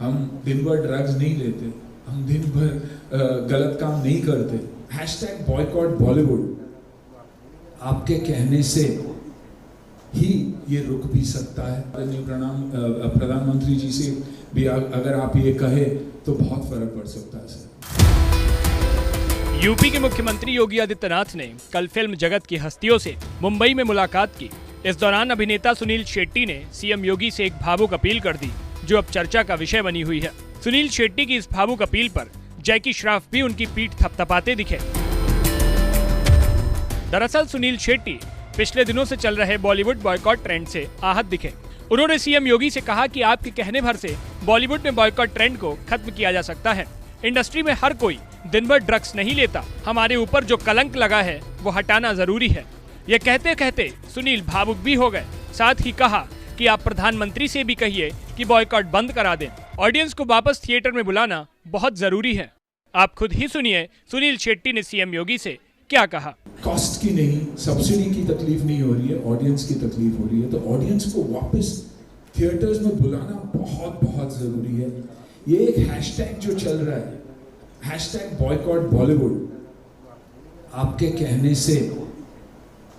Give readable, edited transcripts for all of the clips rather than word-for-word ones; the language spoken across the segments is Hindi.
हम दिन भर ड्रग्स नहीं लेते, हम दिन भर गलत काम नहीं करते। हैशटैग बॉयकॉट बॉलीवुड, आपके कहने से ही ये रुक भी सकता है। प्रधानमंत्री जी से भी अगर आप ये कहे तो बहुत फर्क पड़ सकता है सर। यूपी के मुख्यमंत्री योगी आदित्यनाथ ने कल फिल्म जगत की हस्तियों से मुंबई में मुलाकात की। इस दौरान अभिनेता सुनील शेट्टी ने सीएम योगी से एक भावुक अपील कर दी, जो अब चर्चा का विषय बनी हुई है। सुनील शेट्टी की इस भावुक अपील पर जैकी श्रॉफ भी उनकी पीठ थपथपाते दिखे। दरअसल सुनील शेट्टी पिछले दिनों से चल रहे बॉलीवुड बॉयकॉट ट्रेंड से आहत दिखे। उन्होंने सीएम योगी से कहा कि आपके कहने भर से बॉलीवुड में बॉयकॉट ट्रेंड को खत्म किया जा सकता है। इंडस्ट्री में हर कोई दिन भर ड्रग्स नहीं लेता, हमारे ऊपर जो कलंक लगा है वो हटाना जरूरी है। ये कहते कहते सुनील भावुक भी हो गए। साथ ही कहा कि आप प्रधानमंत्री से भी कहिए कि बॉयकॉट बंद करा दें। ऑडियंस को वापस थिएटर में बुलाना बहुत जरूरी है। आप खुद ही सुनिए सुनील शेट्टी ने सीएम योगी से क्या कहा। कॉस्ट की नहीं, सब्सिडी की तकलीफ नहीं हो रही है, ऑडियंस की तकलीफ हो रही है। तो ऑडियंस को वापस थिएटर्स में बुलाना बहुत बहुत जरूरी है। ये एक हैशटैग जो चल रहा है, हैशटैग बॉयकॉट बॉलीवुड, आपके कहने से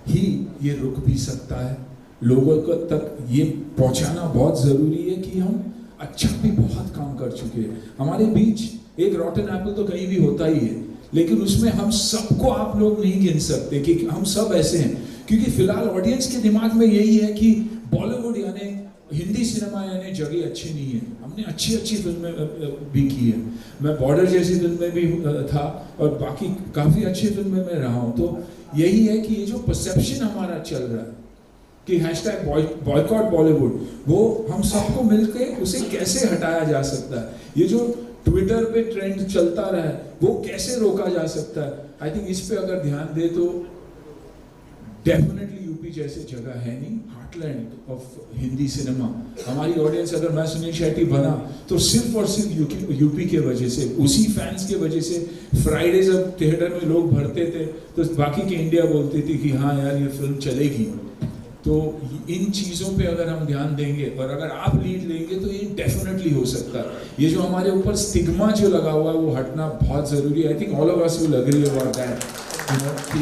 ही ये रुक भी सकता है। लोगों तक ये पहुंचाना बहुत जरूरी है कि हम अच्छा भी बहुत काम कर चुके हैं। हमारे बीच एक रॉटन एप्पल तो कहीं भी होता ही है, लेकिन उसमें हम सबको आप लोग नहीं गिन सकते कि हम सब ऐसे हैं। क्योंकि फिलहाल ऑडियंस के दिमाग में यही है कि बॉलीवुड यानी हिंदी सिनेमा यानी जगह अच्छी नहीं है। हमने अच्छी अच्छी फिल्में भी की है, मैं बॉर्डर जैसी फिल्में भी था और बाकी काफ़ी अच्छी फिल्में में रहा हूँ। तो यही है कि ये जो परसेप्शन हमारा चल रहा है कि हैशटैग बॉयकॉट बॉलीवुड, वो हम सबको मिलकर उसे कैसे हटाया जा सकता है। ये जो ट्विटर पे ट्रेंड चलता रहा है वो कैसे रोका जा सकता है। आई थिंक इस पे अगर ध्यान दे तो डेफिनेटली यूपी जैसे जगह है नहीं, हार्टलैंड ऑफ हिंदी सिनेमा। हमारी ऑडियंस, अगर मैं सुनील शेट्टी बना तो सिर्फ और सिर्फ यूपी के वजह से, उसी फैंस के वजह से। फ्राइडे जब थिएटर में लोग भरते थे तो बाकी की इंडिया बोलती थी कि हाँ यार ये फिल्म चलेगी। तो इन चीज़ों पे अगर हम ध्यान देंगे और अगर आप लीड लेंगे तो ये डेफिनेटली हो सकता है। ये जो हमारे ऊपर स्टिग्मा जो लगा हुआ है वो हटना बहुत ज़रूरी है। I think all of us will agree about that, you know, कि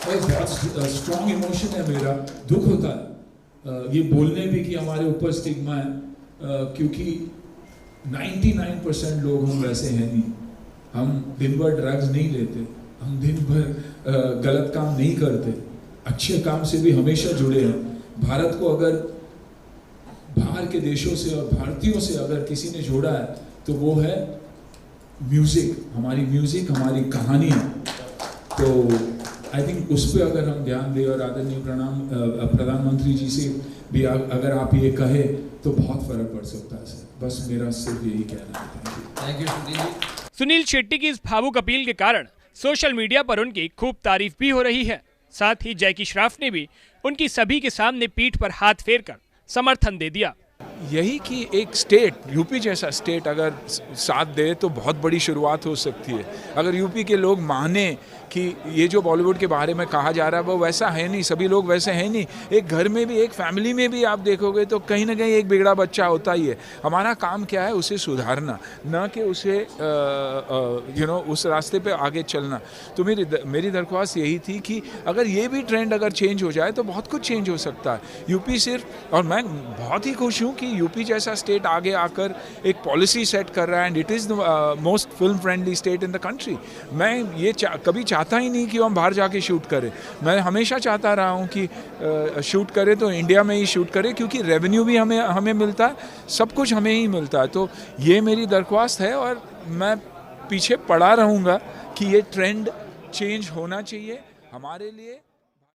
बहुत स्ट्रॉन्ग इमोशन है मेरा, दुख होता है ये बोलने भी कि हमारे ऊपर स्टिग्मा है, क्योंकि 99% लोग हम वैसे हैं नहीं। हम दिन भर ड्रग्स नहीं लेते, हम दिन भर गलत काम नहीं करते, अच्छे काम से भी हमेशा जुड़े हैं। भारत को अगर बाहर के देशों से और भारतीयों से अगर किसी ने जोड़ा है तो वो है म्यूजिक, हमारी कहानियाँ। तो आई थिंक उस पर अगर हम ध्यान दें और आदरणीय प्रधानमंत्री जी से भी अगर आप ये कहे तो बहुत फर्क पड़ सकता है सर। बस मेरा सिर्फ यही कहना है। Thank you. सुनील शेट्टी की इस भावुक अपील के कारण सोशल मीडिया पर उनकी खूब तारीफ भी हो रही है। साथ ही जैकी श्रॉफ ने भी उनकी सभी के सामने पीठ पर हाथ फेरकर समर्थन दे दिया। यही कि एक स्टेट, यूपी जैसा स्टेट अगर साथ दे तो बहुत बड़ी शुरुआत हो सकती है। अगर यूपी के लोग माने कि ये जो बॉलीवुड के बारे में कहा जा रहा है वो वैसा है नहीं, सभी लोग वैसे हैं नहीं। एक घर में भी, एक फैमिली में भी आप देखोगे तो कहीं ना कहीं एक बिगड़ा बच्चा होता ही है। हमारा काम क्या है, उसे सुधारना, न कि उसे उस रास्ते पे आगे चलना। तो मेरी दरख्वास्त यही थी कि अगर ये भी ट्रेंड अगर चेंज हो जाए तो बहुत कुछ चेंज हो सकता है। यूपी सिर्फ, और मैं बहुत ही खुश हूँ कि यूपी जैसा स्टेट आगे आकर एक पॉलिसी सेट कर रहा है and it is the most film friendly state in the country. मैं ये कभी चाहता ही नहीं कि हम बाहर जाके शूट करें। मैं हमेशा चाहता रहा हूँ कि शूट करें तो इंडिया में ही शूट करें, क्योंकि रेवेन्यू भी हमें मिलता है, सब कुछ हमें ही मिलता है। तो ये मेरी दरख्वास्त है और मैं पीछे पड़ा रहूँगा कि ये ट्रेंड चेंज होना चाहिए हमारे लिए।